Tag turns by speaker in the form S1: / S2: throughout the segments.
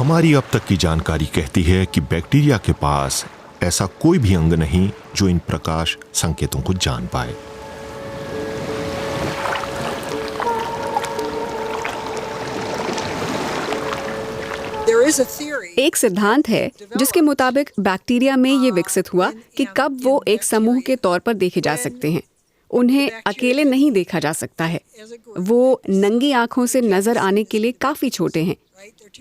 S1: हमारी अब तक की जानकारी कहती है कि बैक्टीरिया के पास ऐसा कोई भी अंग नहीं जो इन प्रकाश संकेतों को जान पाए।
S2: एक सिद्धांत है जिसके मुताबिक बैक्टीरिया में ये विकसित हुआ कि कब वो एक समूह के तौर पर देखे जा सकते हैं। उन्हें अकेले नहीं देखा जा सकता है। वो नंगी आंखों से नजर आने के लिए काफी छोटे हैं,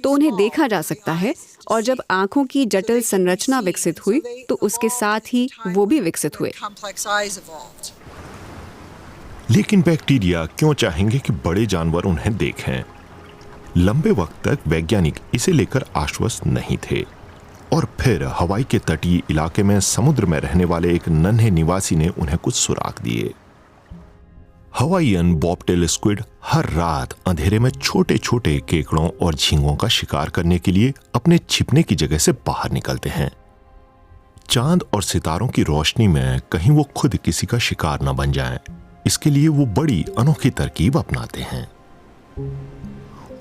S2: तो उन्हें देखा जा सकता है। और जब आंखों की जटिल संरचना विकसित हुई तो उसके साथ ही वो भी विकसित हुए।
S1: लेकिन बैक्टीरिया क्यों चाहेंगे कि बड़े जानवर उन्हें देखें? लंबे वक्त तक वैज्ञानिक इसे लेकर आश्वस्त नहीं थे, और फिर हवाई के तटीय इलाके में समुद्र में रहने वाले एक नन्हे निवासी ने उन्हें कुछ सुराग दिए। हवाईयन बॉबटेल स्क्विड हर रात अंधेरे में छोटे छोटे केकड़ों और झींगों का शिकार करने के लिए अपने छिपने की जगह से बाहर निकलते हैं। चांद और सितारों की रोशनी में कहीं वो खुद किसी का शिकार न बन जाएं, इसके लिए वो बड़ी अनोखी तरकीब अपनाते हैं।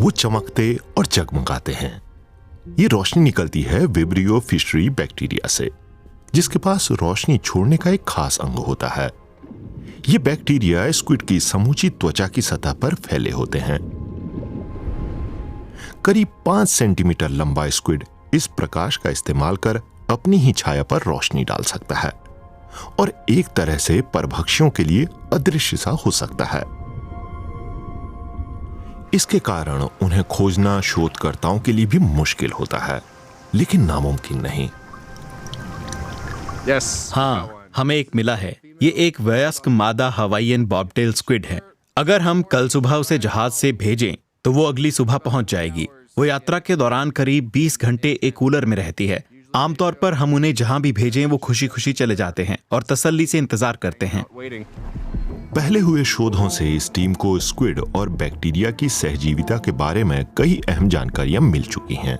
S1: वो चमकते और जगमगाते हैं। ये रोशनी निकलती है विब्रियो फिशरी बैक्टीरिया से, जिसके पास रोशनी छोड़ने का एक खास अंग होता है। ये बैक्टीरिया स्क्विड की समूची त्वचा की सतह पर फैले होते हैं। करीब 5 सेंटीमीटर लंबा स्क्विड इस प्रकाश का इस्तेमाल कर अपनी ही छाया पर रोशनी डाल सकता है और एक तरह से परभक्षियों के लिए अदृश्य सा हो सकता है। इसके कारण उन्हें खोजना शोधकर्ताओं के लिए भी मुश्किल होता है, लेकिन नामुमकिन नहीं।
S3: हाँ, हमें एक मिला है। ये एक वयस्क मादा हवाईयन बॉबटेल स्क्विड है। अगर हम कल सुबह उसे जहाज से भेजें तो वो अगली सुबह पहुंच जाएगी। वो यात्रा के दौरान करीब 20 घंटे एक कूलर में रहती है। आमतौर पर हम उन्हें जहां भी भेजें वो खुशी खुशी चले जाते हैं और तसल्ली से इंतजार करते हैं।
S1: पहले हुए शोधों से इस टीम को स्क्विड और बैक्टीरिया की सहजीविता के बारे में कई अहम जानकारियां मिल चुकी हैं।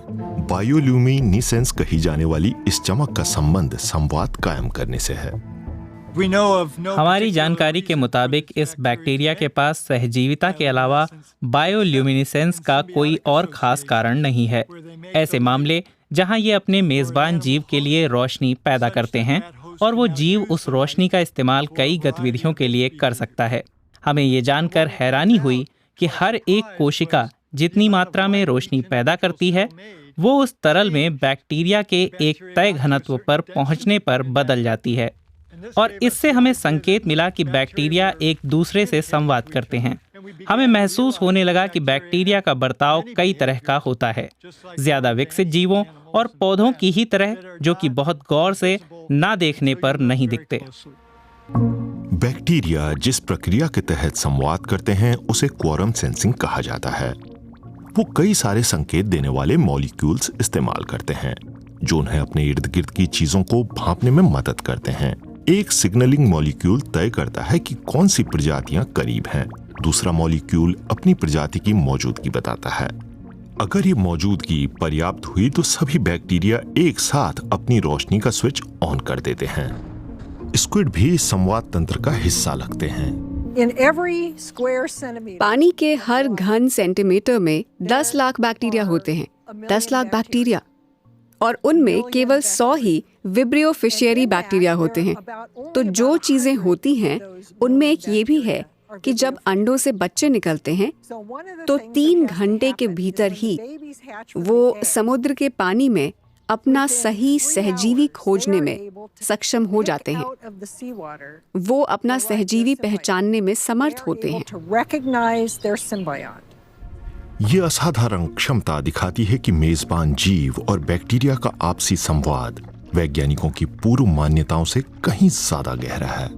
S1: बायोल्यूमिनिसेंस कही जाने वाली इस चमक का संबंध संवाद कायम करने से है।
S4: हमारी जानकारी के मुताबिक इस बैक्टीरिया के पास सहजीविता के अलावा बायोल्यूमिनिसेंस का कोई और खास कारण नहीं है। ऐसे मामले जहां ये अपने मेजबान जीव के लिए रोशनी पैदा करते हैं और वो जीव उस रोशनी का इस्तेमाल कई गतिविधियों के लिए कर सकता है। हमें ये जानकर हैरानी हुई कि हर एक कोशिका जितनी मात्रा में रोशनी पैदा करती है वो उस तरल में बैक्टीरिया के एक तय घनत्व पर पहुंचने पर बदल जाती है। और इससे हमें संकेत मिला कि बैक्टीरिया एक दूसरे से संवाद करते हैं। हमें महसूस होने लगा कि बैक्टीरिया का बर्ताव कई तरह का होता है, ज्यादा विकसित जीवों और पौधों की ही तरह, जो कि बहुत गौर से ना देखने पर नहीं दिखते।
S1: बैक्टीरिया जिस प्रक्रिया के तहत संवाद करते हैं उसे क्वारम सेंसिंग कहा जाता है। वो कई सारे संकेत देने वाले मॉलिक्यूल्स इस्तेमाल करते हैं जो उन्हें अपने इर्द गिर्द की चीजों को भांपने में मदद करते हैं। एक सिग्नलिंग मॉलिक्यूल तय करता है कि कौन सी प्रजातियां करीब हैं। दूसरा मॉलिक्यूल अपनी प्रजाति की मौजूदगी बताता है। अगर ये मौजूदगी पर्याप्त हुई तो सभी बैक्टीरिया एक साथ अपनी रोशनी का स्विच ऑन कर देते हैं। स्क्विड भी संवाद तंत्र का हिस्सा लगते हैं।
S2: पानी के हर घन सेंटीमीटर में 10 लाख बैक्टीरिया होते हैं। 10 लाख बैक्टीरिया, और उनमें केवल 100 ही विब्रियो फिशरी बैक्टीरिया होते हैं। तो जो चीजें होती हैं उनमें एक ये भी है कि जब अंडों से बच्चे निकलते हैं तो 3 घंटे के भीतर ही वो समुद्र के पानी में अपना सही सहजीवी खोजने में सक्षम हो जाते हैं। वो अपना सहजीवी पहचानने में समर्थ होते हैं।
S1: ये असाधारण क्षमता दिखाती है कि मेजबान जीव और बैक्टीरिया का आपसी संवाद वैज्ञानिकों की पूर्व मान्यताओं से कहीं ज्यादा गहरा है।